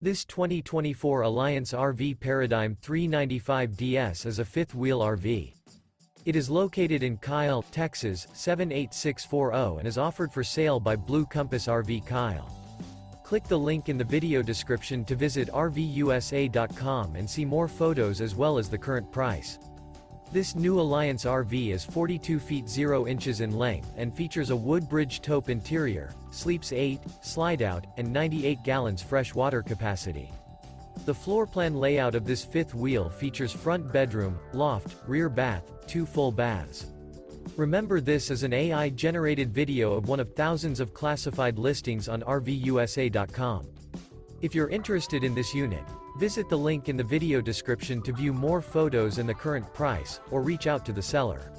This 2024 Alliance RV Paradigm 395DS is a fifth-wheel RV. It is located in Kyle, Texas, 78640 and is offered for sale by Blue Compass RV Kyle. Click the link in the video description to visit RVUSA.com and see more photos as well as the current price. This new Alliance RV is 42 feet 0 inches in length and features a WOODBRIDGE TAUPE interior, sleeps 8, Slideout, and 98 gallons fresh water capacity. The floor plan layout of this fifth wheel features front bedroom, loft, rear bath, 2 full baths. Remember, this is an AI-generated video of one of thousands of classified listings on RVUSA.com. If you're interested in this unit, visit the link in the video description to view more photos and the current price, or reach out to the seller.